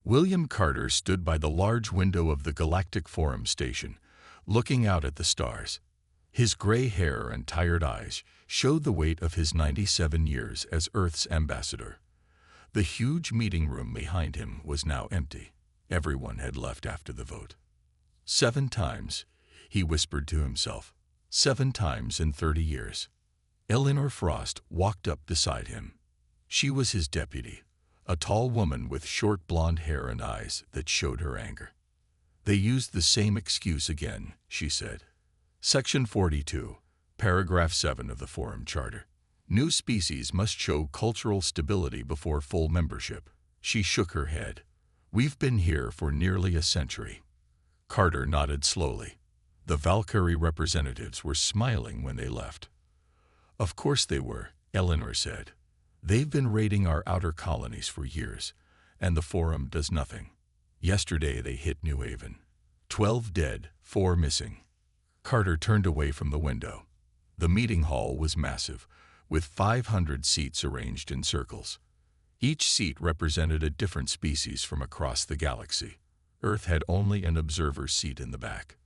William Carter stood by the large window of the Galactic Forum station, looking out at the stars. His gray hair and tired eyes showed the weight of his 97 years as Earth's ambassador. The huge meeting room behind him was now empty. Everyone had left after the vote. 7 times, he whispered to himself. 7 times in 30 years. Eleanor Frost walked up beside him. She was his deputy, a tall woman with short blonde hair and eyes that showed her anger. They used the same excuse again, she said. Section 42, Paragraph 7 of the Forum Charter. New species must show cultural stability before full membership. She shook her head. We've been here for nearly a century. Carter nodded slowly. The Valkyrie representatives were smiling when they left. Of course they were, Eleanor said. They've been raiding our outer colonies for years, and the Forum does nothing. Yesterday they hit New Haven. 12 dead, 4 missing. Carter turned away from the window. The meeting hall was massive, with 500 seats arranged in circles. Each seat represented a different species from across the galaxy. Earth had only an observer seat in the back.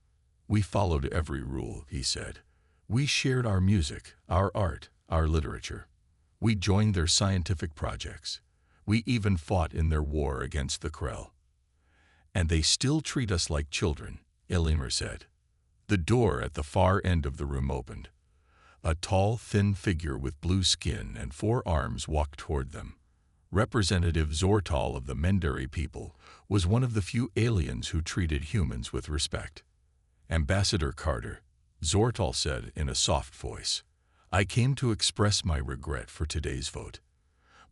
We followed every rule, he said. We shared our music, our art, our literature. We joined their scientific projects. We even fought in their war against the Krell. And they still treat us like children, Eleanor said. The door at the far end of the room opened. A tall, thin figure with blue skin and 4 arms walked toward them. Representative Zortal of the Mendari people was one of the few aliens who treated humans with respect. Ambassador Carter, Zortal said in a soft voice, I came to express my regret for today's vote.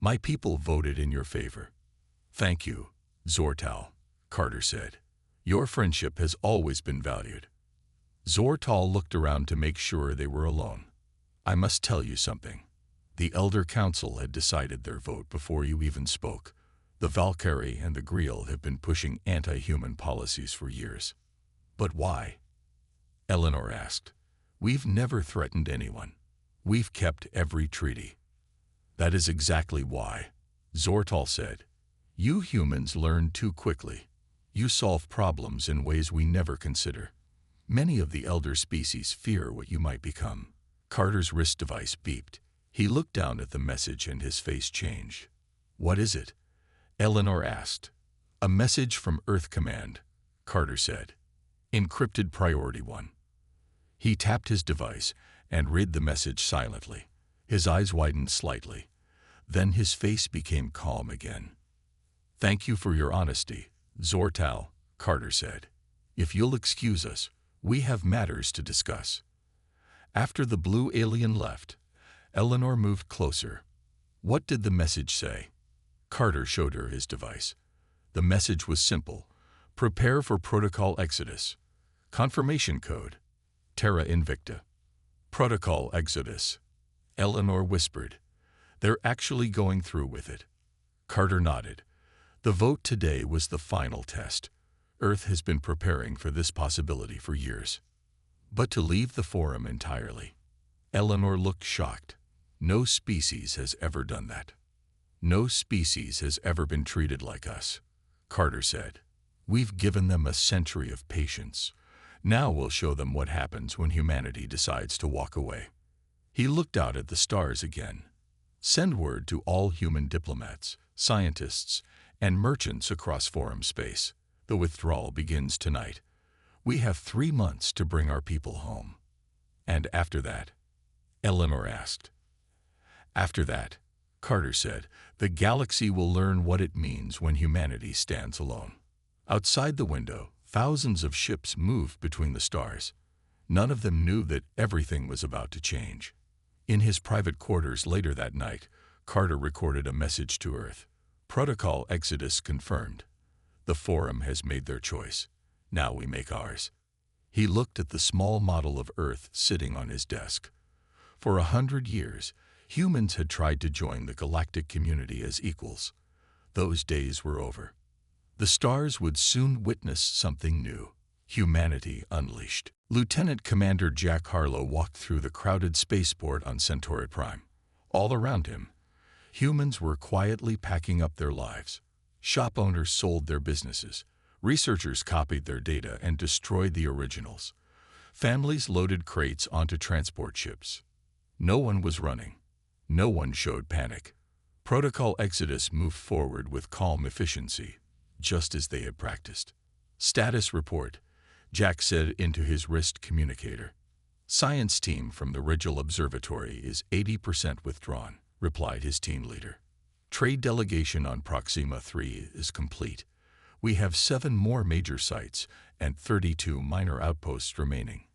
My people voted in your favor. Thank you, Zortal, Carter said. Your friendship has always been valued. Zortal looked around to make sure they were alone. I must tell you something. The Elder Council had decided their vote before you even spoke. The Valkyrie and the Greel have been pushing anti-human policies for years. But why? Eleanor asked. We've never threatened anyone. We've kept every treaty. That is exactly why, Zortal said. You humans learn too quickly. You solve problems in ways we never consider. Many of the elder species fear what you might become. Carter's wrist device beeped. He looked down at the message and his face changed. What is it? Eleanor asked. A message from Earth Command, Carter said. Encrypted Priority 1. He tapped his device and read the message silently. His eyes widened slightly. Then his face became calm again. Thank you for your honesty, Zortal, Carter said. If you'll excuse us, we have matters to discuss. After the blue alien left, Eleanor moved closer. What did the message say? Carter showed her his device. The message was simple. Prepare for Protocol Exodus. Confirmation code. Terra Invicta. Protocol Exodus. Eleanor whispered. They're actually going through with it. Carter nodded. The vote today was the final test. Earth has been preparing for this possibility for years. But to leave the Forum entirely. Eleanor looked shocked. No species has ever done that. No species has ever been treated like us, Carter said. We've given them a century of patience. Now we'll show them what happens when humanity decides to walk away. He looked out at the stars again. Send word to all human diplomats, scientists, and merchants across Forum space. The withdrawal begins tonight. We have 3 months to bring our people home. And after that? Eleanor asked. After that, Carter said, the galaxy will learn what it means when humanity stands alone. Outside the window, thousands of ships moved between the stars. None of them knew that everything was about to change. In his private quarters later that night, Carter recorded a message to Earth. Protocol Exodus confirmed. The Forum has made their choice. Now we make ours. He looked at the small model of Earth sitting on his desk. For 100 years, humans had tried to join the galactic community as equals. Those days were over. The stars would soon witness something new. Humanity unleashed. Lieutenant Commander Jack Harlow walked through the crowded spaceport on Centauri Prime. All around him, humans were quietly packing up their lives. Shop owners sold their businesses. Researchers copied their data and destroyed the originals. Families loaded crates onto transport ships. No one was running. No one showed panic. Protocol Exodus moved forward with calm efficiency, just as they had practiced. Status report, Jack said into his wrist communicator. Science team from the Rigel Observatory is 80% withdrawn, replied his team leader. Trade delegation on Proxima 3 is complete. We have 7 more major sites and 32 minor outposts remaining.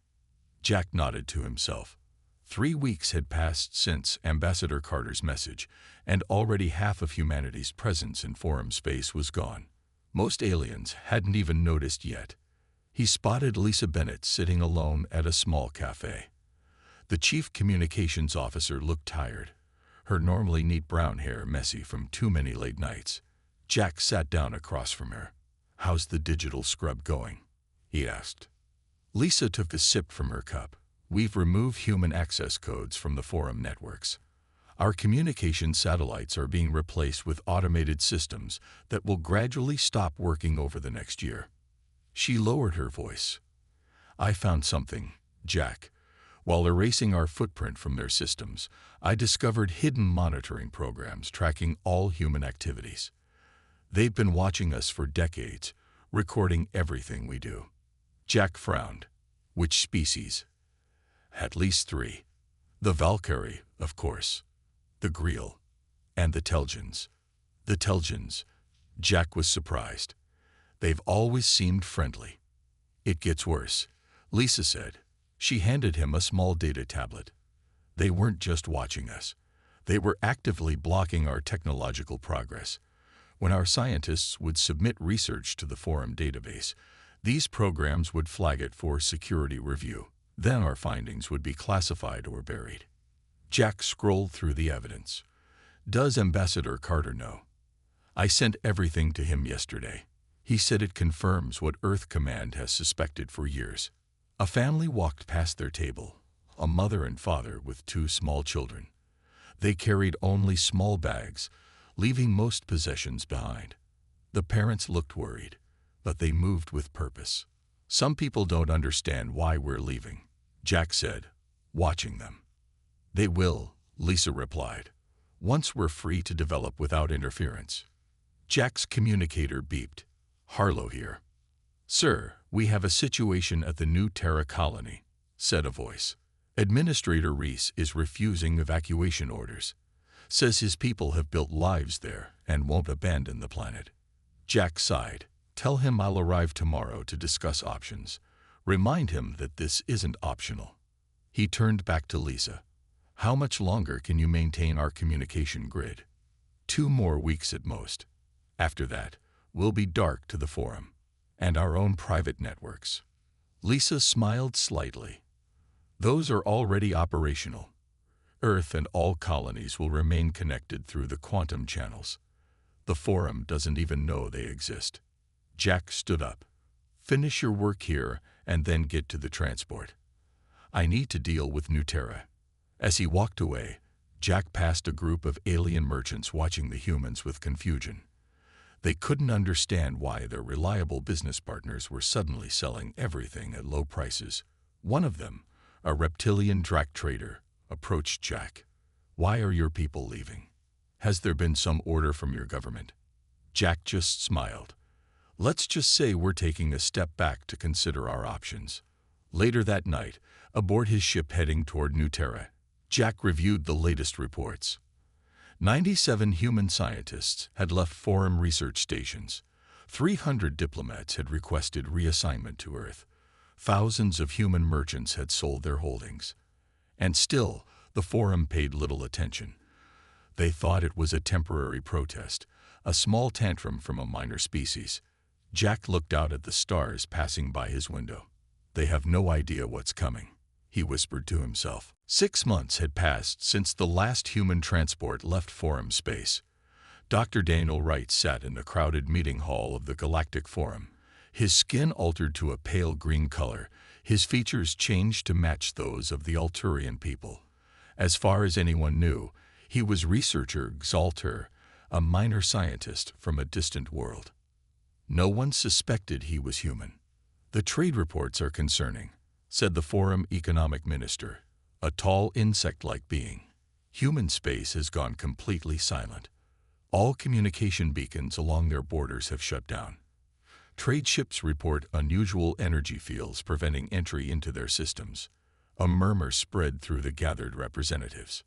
Jack nodded to himself. 3 weeks had passed since Ambassador Carter's message, and already half of humanity's presence in forum space was gone. Most aliens hadn't even noticed yet. He spotted Lisa Bennett sitting alone at a small cafe. The chief communications officer looked tired, her normally neat brown hair messy from too many late nights. Jack sat down across from her. "How's the digital scrub going?" he asked. Lisa took a sip from her cup. "We've removed human access codes from the forum networks. Our communication satellites are being replaced with automated systems that will gradually stop working over the next year." She lowered her voice. "I found something, Jack. While erasing our footprint from their systems, I discovered hidden monitoring programs tracking all human activities. They've been watching us for decades, recording everything we do." Jack frowned. "Which species?" "At least 3. The Valkyrie, of course. The Greel. And the Telgens." "The Telgens?" Jack was surprised. "They've always seemed friendly." "It gets worse," Lisa said. She handed him a small data tablet. "They weren't just watching us. They were actively blocking our technological progress. When our scientists would submit research to the forum database, these programs would flag it for security review. Then our findings would be classified or buried." Jack scrolled through the evidence. "Does Ambassador Carter know?" "I sent everything to him yesterday. He said it confirms what Earth Command has suspected for years." A family walked past their table, a mother and father with 2 small children. They carried only small bags, leaving most possessions behind. The parents looked worried, but they moved with purpose. "Some people don't understand why we're leaving," Jack said, watching them. "They will," Lisa replied, "once we're free to develop without interference." Jack's communicator beeped. "Harlow here." "Sir, we have a situation at the New Terra colony," said a voice. "Administrator Reese is refusing evacuation orders. Says his people have built lives there and won't abandon the planet." Jack sighed. "Tell him I'll arrive tomorrow to discuss options. Remind him that this isn't optional." He turned back to Lisa. "How much longer can you maintain our communication grid?" 2 more weeks at most. After that, we'll be dark to the forum and our own private networks." Lisa smiled slightly. "Those are already operational. Earth and all colonies will remain connected through the quantum channels. The forum doesn't even know they exist." Jack stood up. "Finish your work here and then get to the transport. I need to deal with New Terra." As he walked away, Jack passed a group of alien merchants watching the humans with confusion. They couldn't understand why their reliable business partners were suddenly selling everything at low prices. One of them, a reptilian Drac trader, approached Jack. "Why are your people leaving? Has there been some order from your government?" Jack just smiled. "Let's just say we're taking a step back to consider our options." Later that night, aboard his ship heading toward New Terra, Jack reviewed the latest reports. 97 human scientists had left forum research stations. 300 diplomats had requested reassignment to Earth. Thousands of human merchants had sold their holdings. And still, the forum paid little attention. They thought it was a temporary protest, a small tantrum from a minor species. Jack looked out at the stars passing by his window. "They have no idea what's coming," he whispered to himself. 6 months had passed since the last human transport left forum space. Dr. Daniel Wright sat in the crowded meeting hall of the Galactic Forum. His skin altered to a pale green color, his features changed to match those of the Alturian people. As far as anyone knew, he was researcher Xalter, a minor scientist from a distant world. No one suspected he was human. "The trade reports are concerning," said the Forum Economic Minister, a tall insect-like being. "Human space has gone completely silent. All communication beacons along their borders have shut down. Trade ships report unusual energy fields preventing entry into their systems." A murmur spread through the gathered representatives.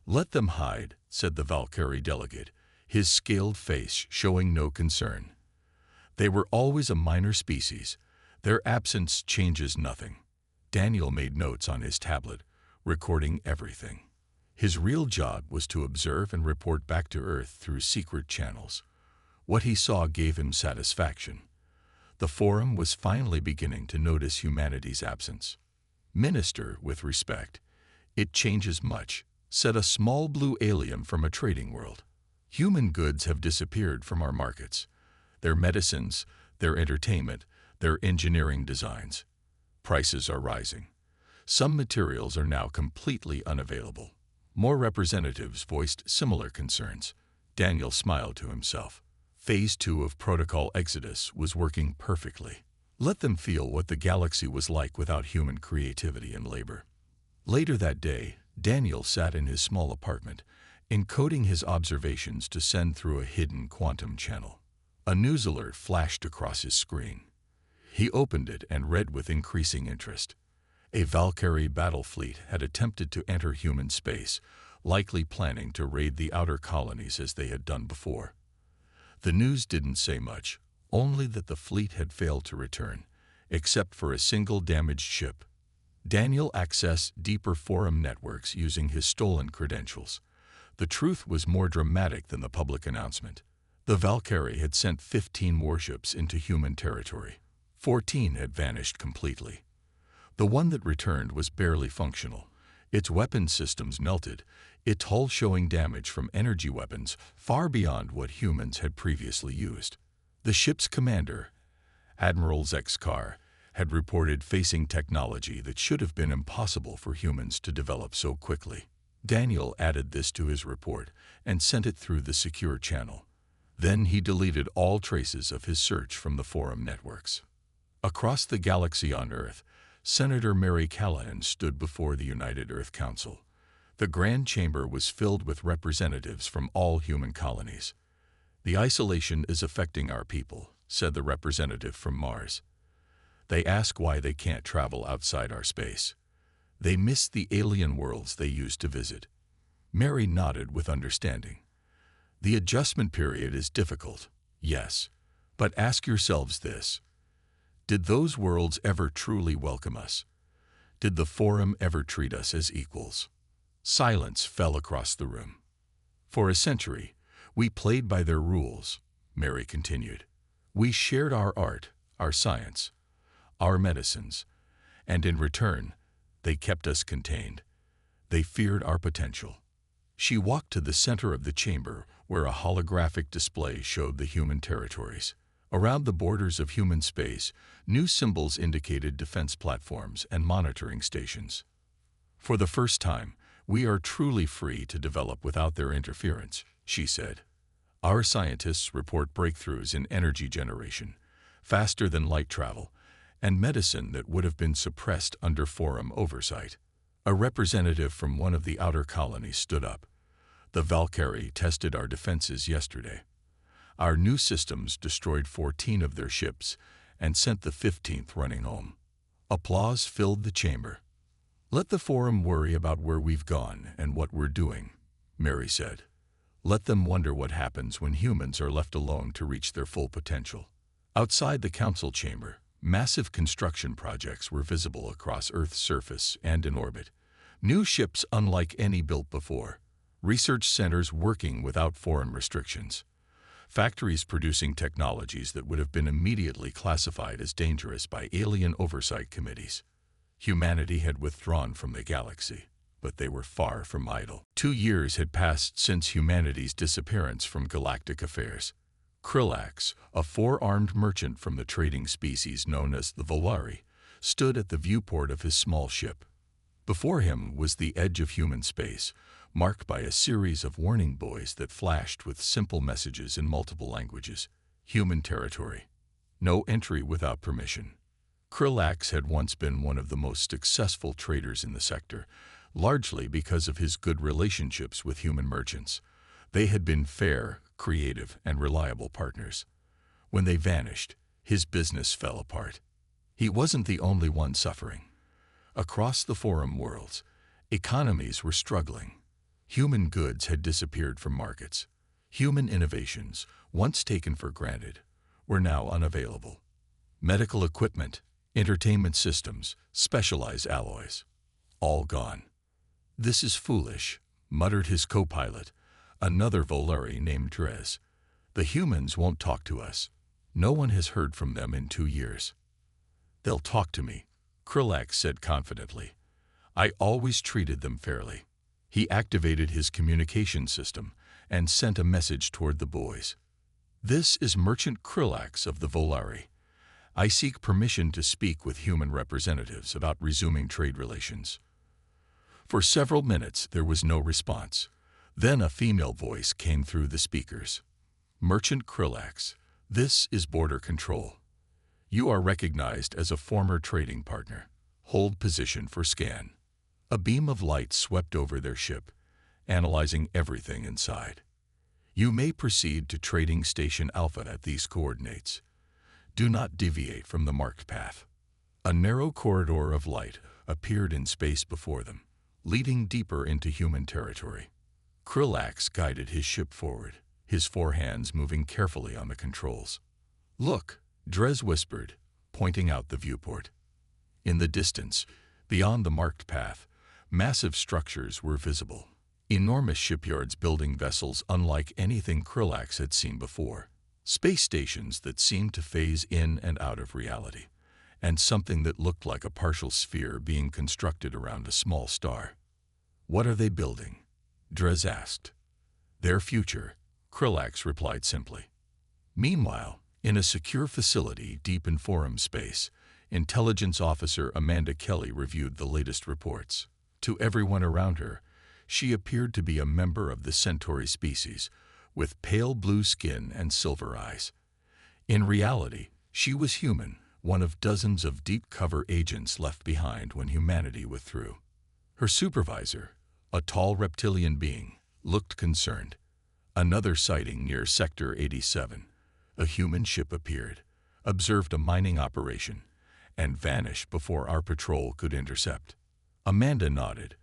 "Let them hide," said the Valkyrie delegate, his scaled face showing no concern. "They were always a minor species. Their absence changes nothing." Daniel made notes on his tablet, recording everything. His real job was to observe and report back to Earth through secret channels. What he saw gave him satisfaction. The Forum was finally beginning to notice humanity's absence. "Minister, with respect, it changes much," said a small blue alien from a trading world. "Human goods have disappeared from our markets. Their medicines, their entertainment, their engineering designs. Prices are rising. Some materials are now completely unavailable." More representatives voiced similar concerns. Daniel smiled to himself. Phase 2 of Protocol Exodus was working perfectly. Let them feel what the galaxy was like without human creativity and labor. Later that day, Daniel sat in his small apartment, encoding his observations to send through a hidden quantum channel. A news alert flashed across his screen. He opened it and read with increasing interest. A Valkyrie battle fleet had attempted to enter human space, likely planning to raid the outer colonies as they had done before. The news didn't say much, only that the fleet had failed to return, except for a single damaged ship. Daniel accessed deeper Forum networks using his stolen credentials. The truth was more dramatic than the public announcement. The Valkyrie had sent 15 warships into human territory. 14 had vanished completely. The one that returned was barely functional. Its weapon systems melted, its hull showing damage from energy weapons far beyond what humans had previously used. The ship's commander, Admiral Zexkar, had reported facing technology that should have been impossible for humans to develop so quickly. Daniel added this to his report and sent it through the secure channel. Then he deleted all traces of his search from the Forum networks. Across the galaxy on Earth, Senator Mary Callahan stood before the United Earth Council. The Grand Chamber was filled with representatives from all human colonies. "The isolation is affecting our people," said the representative from Mars. "They ask why they can't travel outside our space. They miss the alien worlds they used to visit." Mary nodded with understanding. "The adjustment period is difficult, yes, but ask yourselves this. Did those worlds ever truly welcome us? Did the Forum ever treat us as equals?" Silence fell across the room. "For a century, we played by their rules," Mary continued. "We shared our art, our science, our medicines, and in return, they kept us contained. They feared our potential." She walked to the center of the chamber where a holographic display showed the human territories. Around the borders of human space, new symbols indicated defense platforms and monitoring stations. "For the first time, we are truly free to develop without their interference," she said. "Our scientists report breakthroughs in energy generation, faster than light travel, and medicine that would have been suppressed under Forum oversight." A representative from one of the outer colonies stood up. "The Valkyrie tested our defenses yesterday. Our new systems destroyed 14 of their ships and sent the 15th running home." Applause filled the chamber. "Let the Forum worry about where we've gone and what we're doing," Mary said. "Let them wonder what happens when humans are left alone to reach their full potential." Outside the council chamber, massive construction projects were visible across Earth's surface and in orbit. New ships unlike any built before. Research centers working without foreign restrictions. Factories producing technologies that would have been immediately classified as dangerous by alien oversight committees. Humanity had withdrawn from the galaxy, but they were far from idle. 2 years had passed since humanity's disappearance from galactic affairs. Krillax, a 4-armed merchant from the trading species known as the Volari, stood at the viewport of his small ship. Before him was the edge of human space, marked by a series of warning buoys that flashed with simple messages in multiple languages. Human territory. No entry without permission. Krillax had once been one of the most successful traders in the sector, largely because of his good relationships with human merchants. They had been fair, creative, and reliable partners. When they vanished, his business fell apart. He wasn't the only one suffering. Across the forum worlds, economies were struggling. Human goods had disappeared from markets. Human innovations, once taken for granted, were now unavailable. Medical equipment, entertainment systems, specialized alloys, all gone. "This is foolish," muttered his co-pilot, another Volari named Drez. "The humans won't talk to us. No one has heard from them in 2 years." "They'll talk to me," Krillax said confidently. "I always treated them fairly." He activated his communication system and sent a message toward the boys. "This is Merchant Krillax of the Volari. I seek permission to speak with human representatives about resuming trade relations." For several minutes there was no response. Then a female voice came through the speakers. "Merchant Krillax, this is Border Control. You are recognized as a former trading partner. Hold position for scan." A beam of light swept over their ship, analyzing everything inside. "You may proceed to Trading Station Alpha at these coordinates. Do not deviate from the marked path." A narrow corridor of light appeared in space before them, leading deeper into human territory. Krillax guided his ship forward, his 4 hands moving carefully on the controls. "Look," Drez whispered, pointing out the viewport. In the distance, beyond the marked path, massive structures were visible. Enormous shipyards building vessels unlike anything Krillax had seen before. Space stations that seemed to phase in and out of reality, and something that looked like a partial sphere being constructed around a small star. "What are they building?" Drez asked. "Their future," Krillax replied simply. Meanwhile, in a secure facility deep in forum space, Intelligence Officer Amanda Kelly reviewed the latest reports. To everyone around her, she appeared to be a member of the Centauri species, with pale blue skin and silver eyes. In reality, she was human, one of dozens of deep-cover agents left behind when humanity withdrew. Her supervisor, a tall reptilian being, looked concerned. Another sighting near Sector 87. A human ship appeared, observed a mining operation, and vanished before our patrol could intercept. Amanda nodded,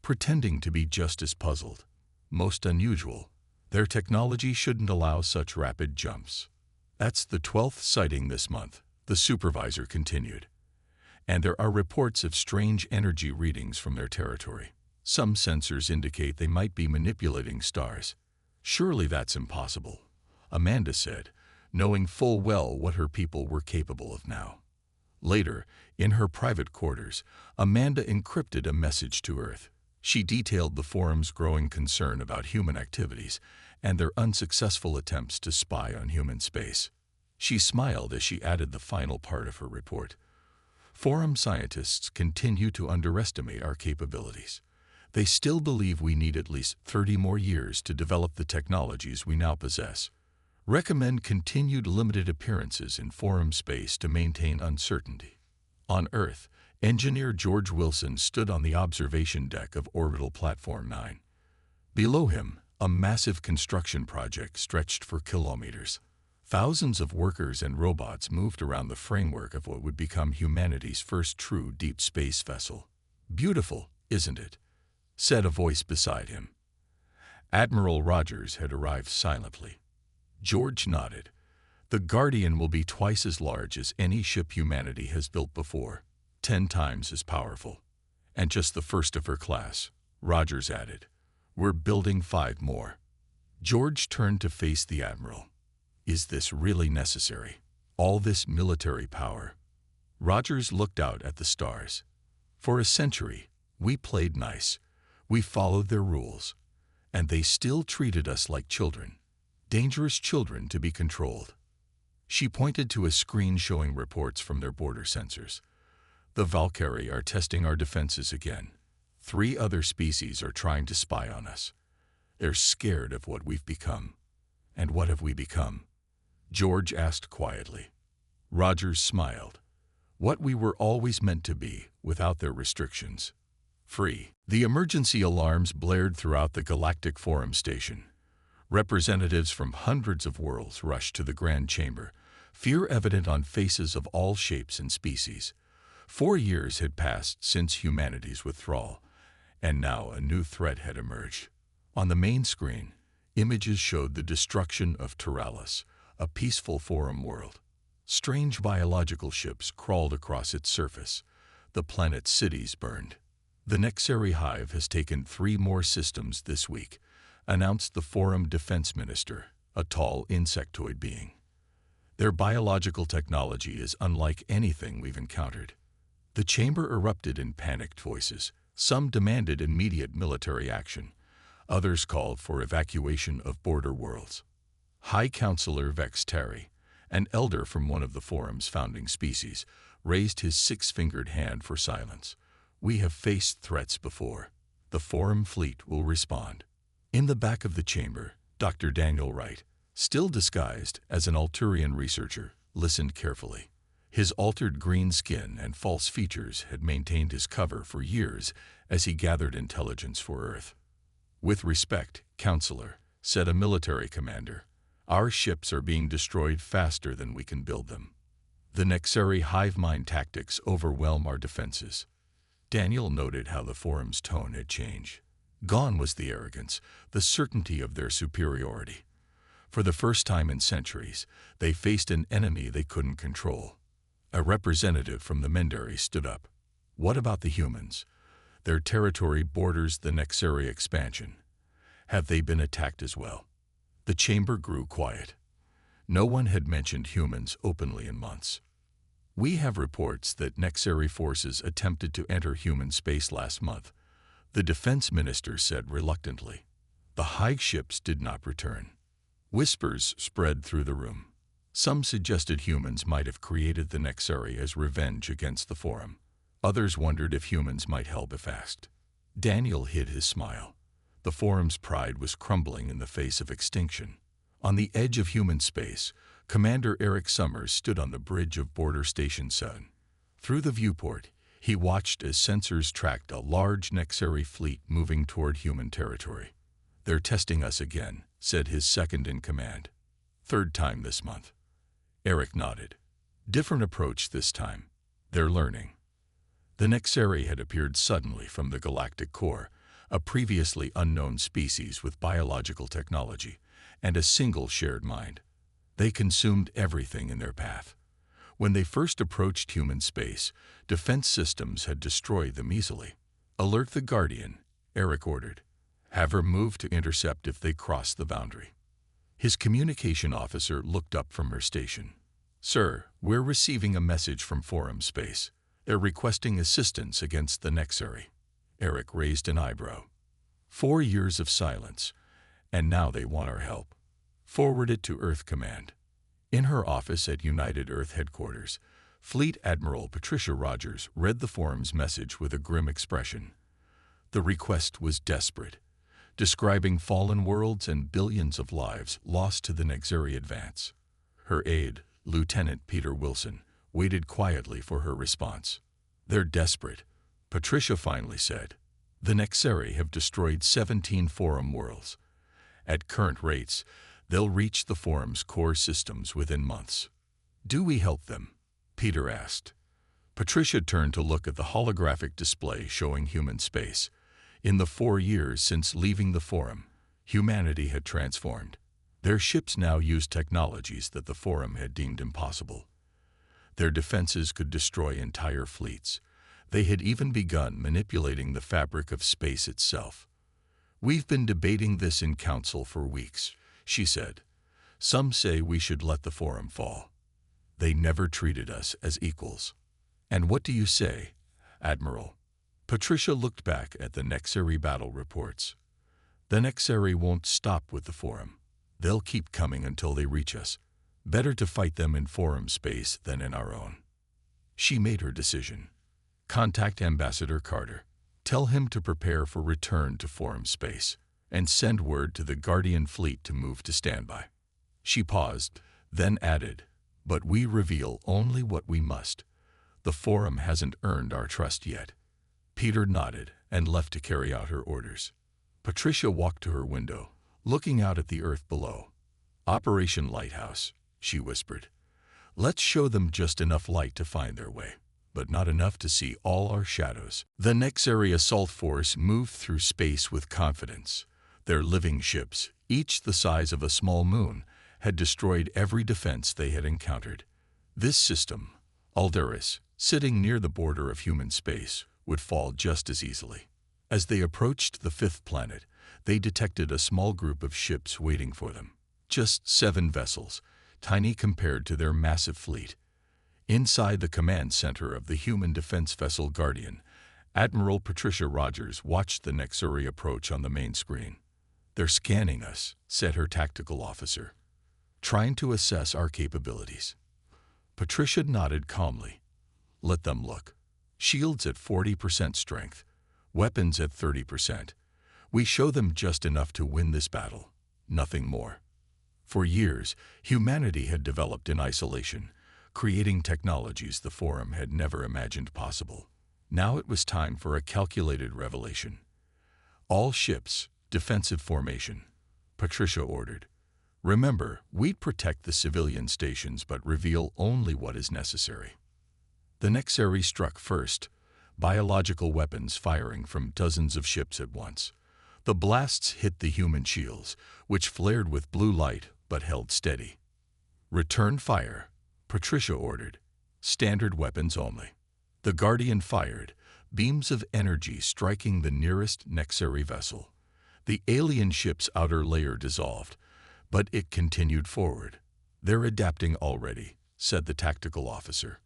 pretending to be just as puzzled. "Most unusual. Their technology shouldn't allow such rapid jumps." "That's the 12th sighting this month," the supervisor continued. "And there are reports of strange energy readings from their territory. Some sensors indicate they might be manipulating stars." "Surely that's impossible," Amanda said, knowing full well what her people were capable of now. Later, in her private quarters, Amanda encrypted a message to Earth. She detailed the forum's growing concern about human activities and their unsuccessful attempts to spy on human space. She smiled as she added the final part of her report. "Forum scientists continue to underestimate our capabilities. They still believe we need at least 30 more years to develop the technologies we now possess. Recommend continued limited appearances in forum space to maintain uncertainty." On Earth, Engineer George Wilson stood on the observation deck of Orbital Platform 9. Below him, a massive construction project stretched for kilometers. Thousands of workers and robots moved around the framework of what would become humanity's first true deep space vessel. "Beautiful, isn't it?" said a voice beside him. Admiral Rogers had arrived silently. George nodded. "The Guardian will be twice as large as any ship humanity has built before, 10 times as powerful. And just the first of her class," Rogers added. "We're building 5 more." George turned to face the Admiral. "Is this really necessary? All this military power?" Rogers looked out at the stars. "For a century, we played nice. We followed their rules. And they still treated us like children. Dangerous children to be controlled." She pointed to a screen showing reports from their border sensors. "The Valkyrie are testing our defenses again. 3 other species are trying to spy on us. They're scared of what we've become. And what have we become? George asked quietly. Rogers smiled. What we were always meant to be, without their restrictions. Free. The emergency alarms blared throughout the Galactic Forum station. Representatives from hundreds of worlds rushed to the Grand Chamber, fear evident on faces of all shapes and species. 4 years had passed since humanity's withdrawal, and now a new threat had emerged. On the main screen, images showed the destruction of Teralis, a peaceful Forum world. Strange biological ships crawled across its surface. The planet's cities burned. The Nexari Hive has taken 3 more systems this week, announced the Forum Defense Minister, a tall insectoid being. Their biological technology is unlike anything we've encountered. The chamber erupted in panicked voices. Some demanded immediate military action. Others called for evacuation of border worlds. High Counselor Vex Terry, an elder from one of the Forum's founding species, raised his 6-fingered hand for silence. We have faced threats before. The Forum fleet will respond. In the back of the chamber, Dr. Daniel Wright, still disguised as an Alturian researcher, listened carefully. His altered green skin and false features had maintained his cover for years as he gathered intelligence for Earth. With respect, Counselor, said a military commander, our ships are being destroyed faster than we can build them. The Nexari hive mind tactics overwhelm our defenses. Daniel noted how the Forum's tone had changed. Gone was the arrogance, the certainty of their superiority. For the first time in centuries, they faced an enemy they couldn't control. A representative from the Mendari stood up. What about the humans? Their territory borders the Nexari expansion. Have they been attacked as well? The chamber grew quiet. No one had mentioned humans openly in months. We have reports that Nexari forces attempted to enter human space last month, the defense minister said reluctantly. The Hive ships did not return. Whispers spread through the room. Some suggested humans might have created the Nexari as revenge against the Forum. Others wondered if humans might help if asked. Daniel hid his smile. The Forum's pride was crumbling in the face of extinction. On the edge of human space, Commander Eric Summers stood on the bridge of Border Station 7. Through the viewport, he watched as sensors tracked a large Nexari fleet moving toward human territory. They're testing us again, said his second-in-command. 3rd time this month. Eric nodded. Different approach this time. They're learning. The Nexari had appeared suddenly from the galactic core, a previously unknown species with biological technology and a single shared mind. They consumed everything in their path. When they first approached human space, defense systems had destroyed them easily. Alert the Guardian, Eric ordered. Have her move to intercept if they cross the boundary. His communication officer looked up from her station. Sir, we're receiving a message from Forum Space. They're requesting assistance against the Nexari. Eric raised an eyebrow. 4 years of silence, and now they want our help. Forward it to Earth Command. In her office at United Earth Headquarters, Fleet Admiral Patricia Rogers read the Forum's message with a grim expression. The request was desperate, describing fallen worlds and billions of lives lost to the Nexari advance. Her aide, Lieutenant Peter Wilson, waited quietly for her response. They're desperate, Patricia finally said. The Nexari have destroyed 17 Forum worlds. At current rates, they'll reach the Forum's core systems within months. Do we help them? Peter asked. Patricia turned to look at the holographic display showing human space. In the 4 years since leaving the Forum, humanity had transformed. Their ships now used technologies that the Forum had deemed impossible. Their defenses could destroy entire fleets. They had even begun manipulating the fabric of space itself. We've been debating this in council for weeks, she said. Some say we should let the Forum fall. They never treated us as equals. And what do you say, Admiral? Patricia looked back at the Nexari battle reports. The Nexari won't stop with the Forum. They'll keep coming until they reach us. Better to fight them in Forum space than in our own. She made her decision. Contact Ambassador Carter. Tell him to prepare for return to forum space, and send word to the Guardian fleet to move to standby. She paused, then added, but we reveal only what we must. The forum hasn't earned our trust yet. Peter nodded and left to carry out her orders. Patricia walked to her window, looking out at the earth below. Operation Lighthouse, she whispered. Let's show them just enough light to find their way, but not enough to see all our shadows. The Nexary assault force moved through space with confidence. Their living ships, each the size of a small moon, had destroyed every defense they had encountered. This system, Alderus, sitting near the border of human space, would fall just as easily. As they approached the fifth planet, they detected a small group of ships waiting for them. Just 7 vessels, tiny compared to their massive fleet. Inside the command center of the human defense vessel Guardian, Admiral Patricia Rogers watched the Nexary approach on the main screen. They're scanning us, said her tactical officer, trying to assess our capabilities. Patricia nodded calmly. Let them look. Shields at 40% strength, weapons at 30%. We show them just enough to win this battle, nothing more. For years, humanity had developed in isolation, creating technologies the Forum had never imagined possible. Now it was time for a calculated revelation. All ships, defensive formation, Patricia ordered. Remember, we'd protect the civilian stations but reveal only what is necessary. The Nexary struck first, biological weapons firing from dozens of ships at once. The blasts hit the human shields, which flared with blue light but held steady. Return fire, Patricia ordered. Standard weapons only. The Guardian fired, beams of energy striking the nearest Nexary vessel. The alien ship's outer layer dissolved, but it continued forward. They're adapting already, said the tactical officer.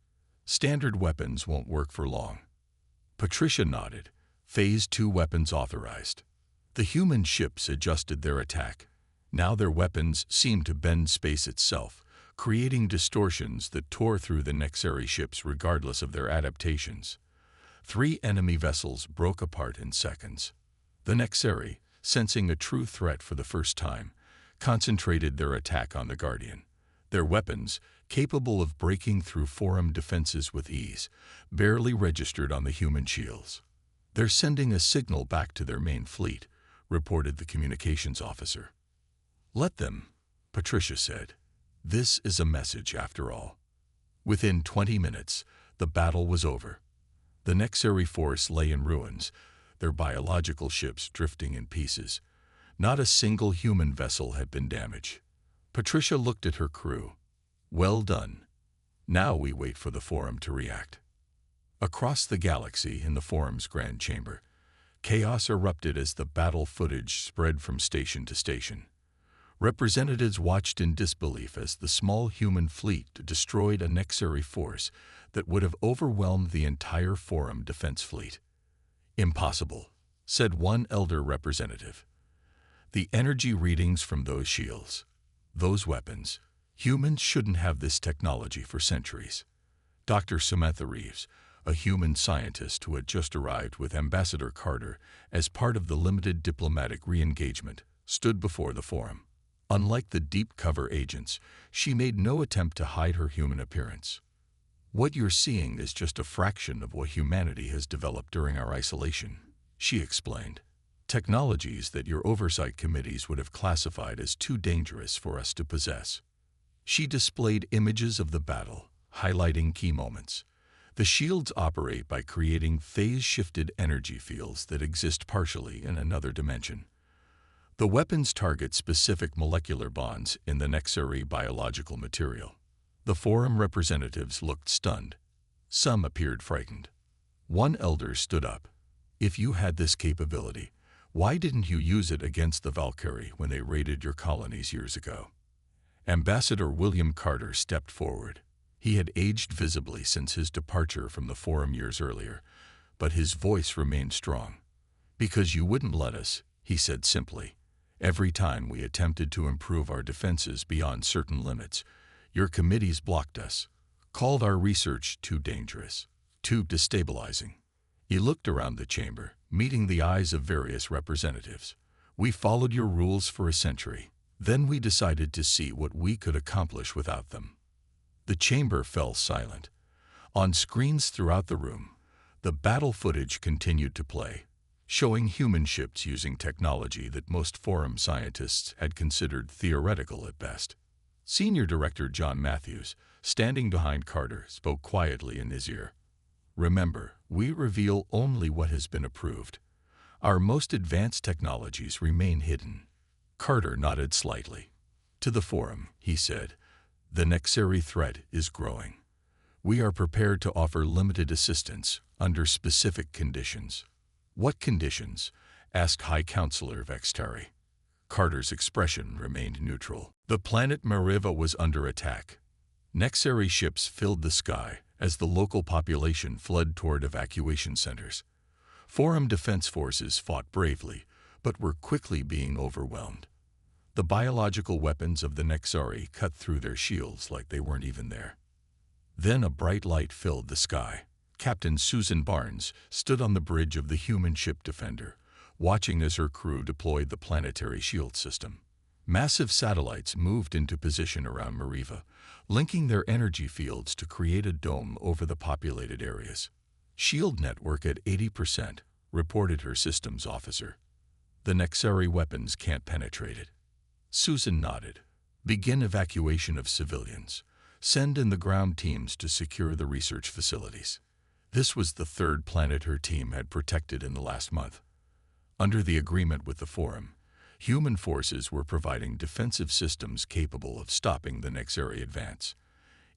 Standard weapons won't work for long. Patricia nodded. Phase 2 weapons authorized. The human ships adjusted their attack. Now their weapons seemed to bend space itself, creating distortions that tore through the Nexary ships regardless of their adaptations. 3 enemy vessels broke apart in seconds. The Nexary, sensing a true threat for the first time, concentrated their attack on the Guardian. Their weapons, capable of breaking through forum defenses with ease, barely registered on the human shields. They're sending a signal back to their main fleet, reported the communications officer. Let them, Patricia said. This is a message after all. Within 20 minutes, the battle was over. The Nexary force lay in ruins, their biological ships drifting in pieces. Not a single human vessel had been damaged. Patricia looked at her crew. Well done. Now we wait for the Forum to react. Across the galaxy in the Forum's grand chamber, chaos erupted as the battle footage spread from station to station. Representatives watched in disbelief as the small human fleet destroyed a Nexary force that would have overwhelmed the entire Forum defense fleet. Impossible, said one elder representative. The energy readings from those shields, those weapons, humans shouldn't have this technology for centuries. Dr. Samantha Reeves, a human scientist who had just arrived with Ambassador Carter as part of the limited diplomatic re-engagement, stood before the Forum. Unlike the deep-cover agents, she made no attempt to hide her human appearance. What you're seeing is just a fraction of what humanity has developed during our isolation, she explained. Technologies that your oversight committees would have classified as too dangerous for us to possess. She displayed images of the battle, highlighting key moments. The shields operate by creating phase-shifted energy fields that exist partially in another dimension. The weapons target specific molecular bonds in the Nexary biological material. The Forum representatives looked stunned. Some appeared frightened. One elder stood up. If you had this capability, why didn't you use it against the Valkyrie when they raided your colonies years ago? Ambassador William Carter stepped forward. He had aged visibly since his departure from the Forum years earlier, but his voice remained strong. Because you wouldn't let us, he said simply. Every time we attempted to improve our defenses beyond certain limits, your committees blocked us, called our research too dangerous, too destabilizing. He looked around the chamber, meeting the eyes of various representatives. We followed your rules for a century. Then we decided to see what we could accomplish without them. The chamber fell silent. On screens throughout the room, the battle footage continued to play, showing human ships using technology that most forum scientists had considered theoretical at best. Senior Director John Matthews, standing behind Carter, spoke quietly in his ear. Remember, we reveal only what has been approved. Our most advanced technologies remain hidden. Carter nodded slightly. To the forum, he said, the Nexari threat is growing. We are prepared to offer limited assistance under specific conditions. What conditions? Asked High Counselor Vextari. Carter's expression remained neutral. The planet Mariva was under attack. Nexari ships filled the sky as the local population fled toward evacuation centers. Forum defense forces fought bravely, but were quickly being overwhelmed. The biological weapons of the Nexari cut through their shields like they weren't even there. Then a bright light filled the sky. Captain Susan Barnes stood on the bridge of the human ship Defender, watching as her crew deployed the planetary shield system. Massive satellites moved into position around Mariva, linking their energy fields to create a dome over the populated areas. Shield network at 80%, reported her systems officer. The Nexari weapons can't penetrate it. Susan nodded. Begin evacuation of civilians. Send in the ground teams to secure the research facilities. This was the third planet her team had protected in the last month. Under the agreement with the Forum, human forces were providing defensive systems capable of stopping the Nexari advance.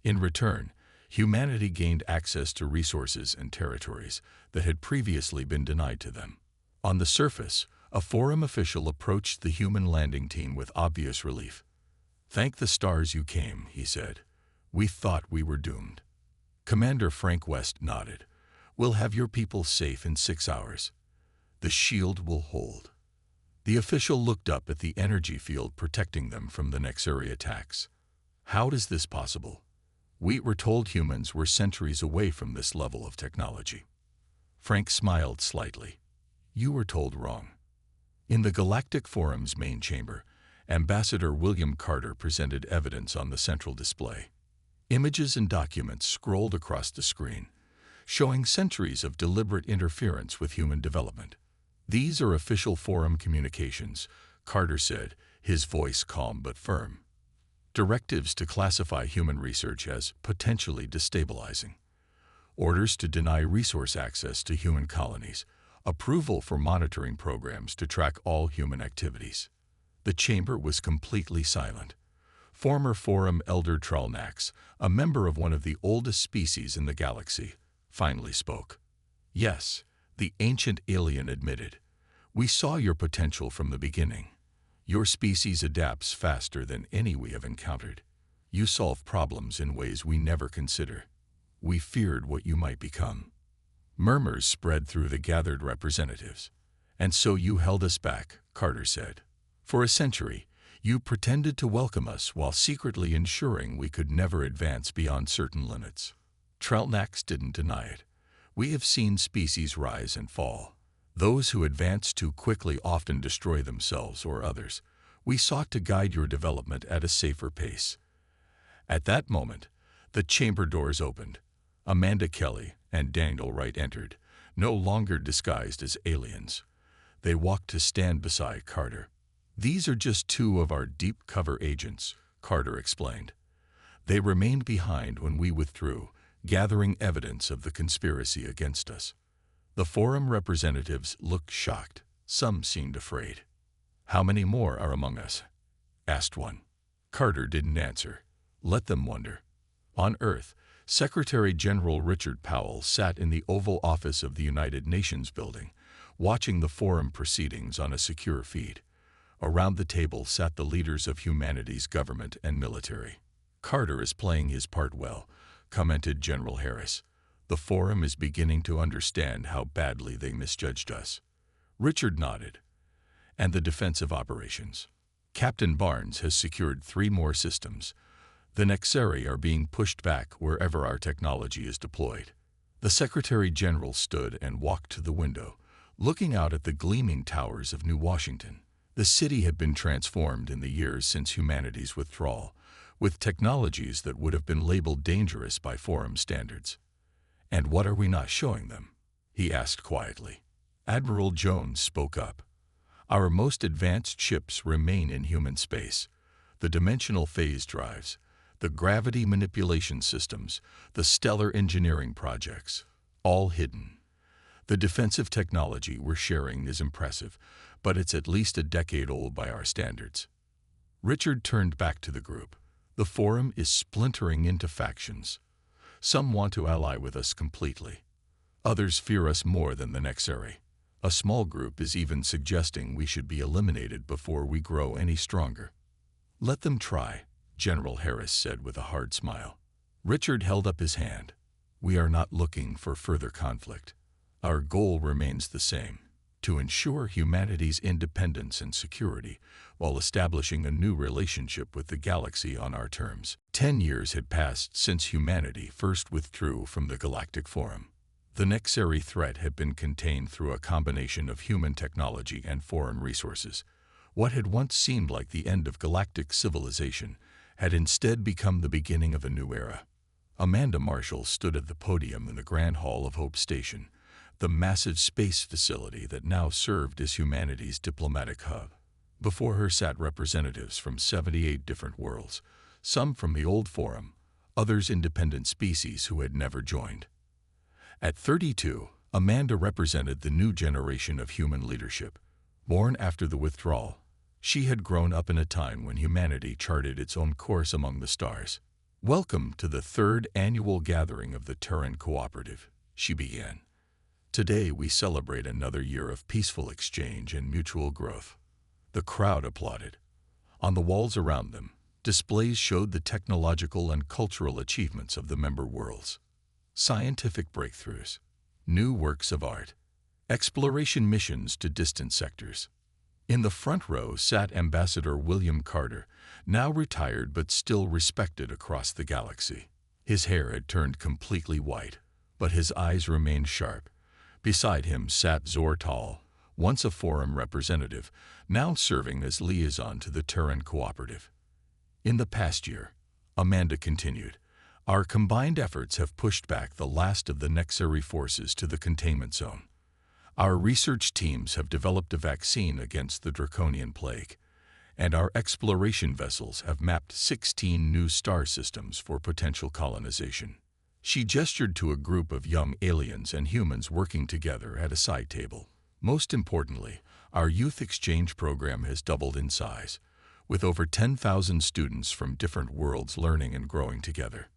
In return, humanity gained access to resources and territories that had previously been denied to them. On the surface, a Forum official approached the human landing team with obvious relief. "Thank the stars you came," he said. "We thought we were doomed." Commander Frank West nodded. "We'll have your people safe in 6 hours. The shield will hold." The official looked up at the energy field protecting them from the Nexari attacks. "How is this possible? We were told humans were centuries away from this level of technology." Frank smiled slightly. "You were told wrong." In the Galactic Forum's main chamber, Ambassador William Carter presented evidence on the central display. Images and documents scrolled across the screen, showing centuries of deliberate interference with human development. "These are official Forum communications," Carter said, his voice calm but firm. "Directives to classify human research as potentially destabilizing. Orders to deny resource access to human colonies. Approval for monitoring programs to track all human activities." The chamber was completely silent. Former Forum Elder Tralnax, a member of one of the oldest species in the galaxy, finally spoke. "Yes," the ancient alien admitted. "We saw your potential from the beginning. Your species adapts faster than any we have encountered. You solve problems in ways we never consider. We feared what you might become." Murmurs spread through the gathered representatives. "And so you held us back," Carter said. "For a century, you pretended to welcome us while secretly ensuring we could never advance beyond certain limits." Trelnax didn't deny it. "We have seen species rise and fall. Those who advance too quickly often destroy themselves or others. We sought to guide your development at a safer pace." At that moment, the chamber doors opened. Amanda Kelly and Daniel Wright entered, no longer disguised as aliens. They walked to stand beside Carter. "These are just 2 of our deep cover agents," Carter explained. "They remained behind when we withdrew, gathering evidence of the conspiracy against us." The Forum representatives looked shocked. Some seemed afraid. "How many more are among us?" asked one. Carter didn't answer. "Let them wonder." On Earth, Secretary General Richard Powell sat in the Oval Office of the United Nations building, watching the Forum proceedings on a secure feed. Around the table sat the leaders of humanity's government and military. "Carter is playing his part well," commented General Harris. "The Forum is beginning to understand how badly they misjudged us." Richard nodded. "And the defensive operations? Captain Barnes has secured 3 more systems. The Nexari are being pushed back wherever our technology is deployed." The Secretary General stood and walked to the window, Looking out at the gleaming towers of New Washington, the city had been transformed in the years since humanity's withdrawal, with technologies that would have been labeled dangerous by forum standards. "And what are we not showing them?" he asked quietly. Admiral Jones spoke up. "Our most advanced ships remain in human space. The dimensional phase drives, the gravity manipulation systems, the stellar engineering projects, all hidden. The defensive technology we're sharing is impressive, but it's at least a decade old by our standards." Richard turned back to the group. "The forum is splintering into factions. Some want to ally with us completely. Others fear us more than the Nexari. A small group is even suggesting we should be eliminated before we grow any stronger." "Let them try," General Harris said with a hard smile. Richard held up his hand. "We are not looking for further conflict. Our goal remains the same: to ensure humanity's independence and security while establishing a new relationship with the galaxy on our terms." 10 years had passed since humanity first withdrew from the Galactic Forum. The Nexari threat had been contained through a combination of human technology and foreign resources. What had once seemed like the end of galactic civilization had instead become the beginning of a new era. Amanda Marshall stood at the podium in the Grand Hall of Hope Station, the massive space facility that now served as humanity's diplomatic hub. Before her sat representatives from 78 different worlds, some from the old forum, others independent species who had never joined. At 32, Amanda represented the new generation of human leadership. Born after the withdrawal, she had grown up in a time when humanity charted its own course among the stars. "Welcome to the 3rd annual gathering of the Terran Cooperative," she began. "Today we celebrate another year of peaceful exchange and mutual growth." The crowd applauded. On the walls around them, displays showed the technological and cultural achievements of the member worlds. Scientific breakthroughs, new works of art, exploration missions to distant sectors. In the front row sat Ambassador William Carter, now retired but still respected across the galaxy. His hair had turned completely white, but his eyes remained sharp. Beside him sat Zor Tal, once a forum representative, now serving as liaison to the Terran Cooperative. "In the past year," Amanda continued, "our combined efforts have pushed back the last of the Nexari forces to the containment zone. Our research teams have developed a vaccine against the draconian plague, and our exploration vessels have mapped 16 new star systems for potential colonization." She gestured to a group of young aliens and humans working together at a side table. "Most importantly, our youth exchange program has doubled in size, with over 10,000 students from different worlds learning and growing together."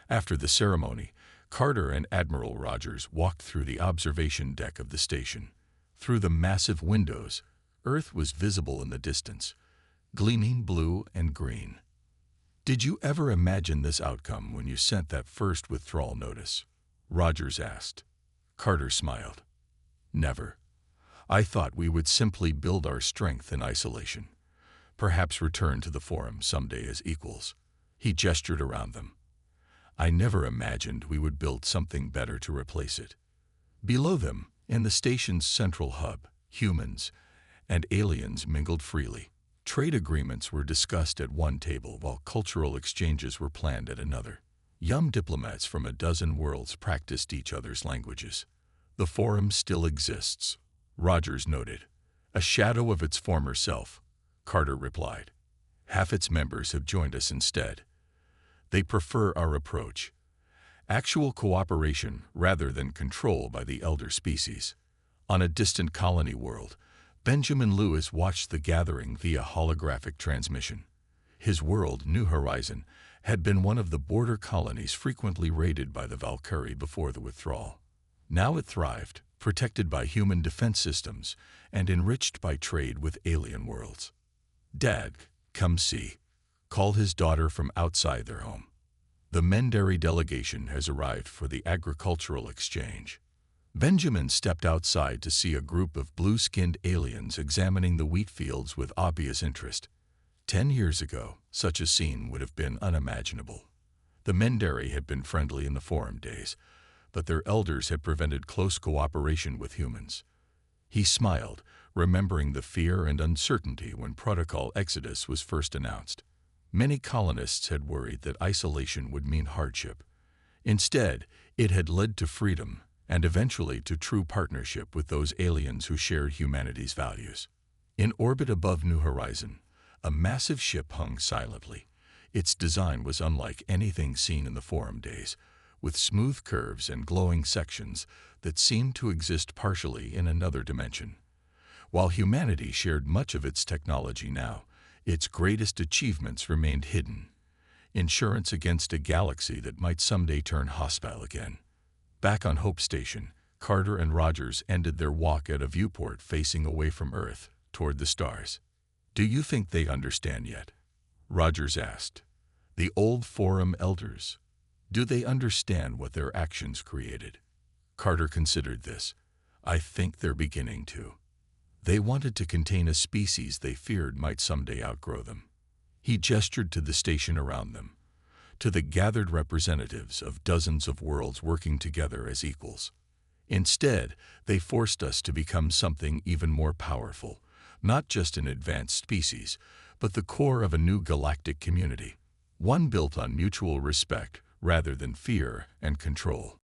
After the ceremony, Carter and Admiral Rogers walked through the observation deck of the station. Through the massive windows, Earth was visible in the distance, gleaming blue and green. "Did you ever imagine this outcome when you sent that first withdrawal notice?" Rogers asked. Carter smiled. "Never. I thought we would simply build our strength in isolation, perhaps return to the forum someday as equals." He gestured around them. "I never imagined we would build something better to replace it." Below them, in the station's central hub, humans and aliens mingled freely. Trade agreements were discussed at one table while cultural exchanges were planned at another. Young diplomats from a dozen worlds practiced each other's languages. "The forum still exists," Rogers noted. "A shadow of its former self," Carter replied. "Half its members have joined us instead. They prefer our approach: actual cooperation rather than control by the elder species." On a distant colony world, Benjamin Lewis watched the gathering via holographic transmission. His world, New Horizon, had been one of the border colonies frequently raided by the Valkyrie before the withdrawal. Now it thrived, protected by human defense systems and enriched by trade with alien worlds. "Dad, come see," called his daughter from outside their home. "The Mendari delegation has arrived for the agricultural exchange." Benjamin stepped outside to see a group of blue-skinned aliens examining the wheat fields with obvious interest. 10 years ago, such a scene would have been unimaginable. The Mendari had been friendly in the forum days, but their elders had prevented close cooperation with humans. He smiled, remembering the fear and uncertainty when Protocol Exodus was first announced. Many colonists had worried that isolation would mean hardship. Instead, it had led to freedom and eventually to true partnership with those aliens who shared humanity's values. In orbit above New Horizon, a massive ship hung silently. Its design was unlike anything seen in the Forum days, with smooth curves and glowing sections that seemed to exist partially in another dimension. While humanity shared much of its technology now, its greatest achievements remained hidden. Insurance against a galaxy that might someday turn hostile again. Back on Hope Station, Carter and Rogers ended their walk at a viewport facing away from Earth, toward the stars. "Do you think they understand yet?" Rogers asked. "The old Forum elders. Do they understand what their actions created?" Carter considered this. "I think they're beginning to. They wanted to contain a species they feared might someday outgrow them." He gestured to the station around them, to the gathered representatives of dozens of worlds working together as equals. "Instead, they forced us to become something even more powerful, not just an advanced species, but the core of a new galactic community, one built on mutual respect rather than fear and control."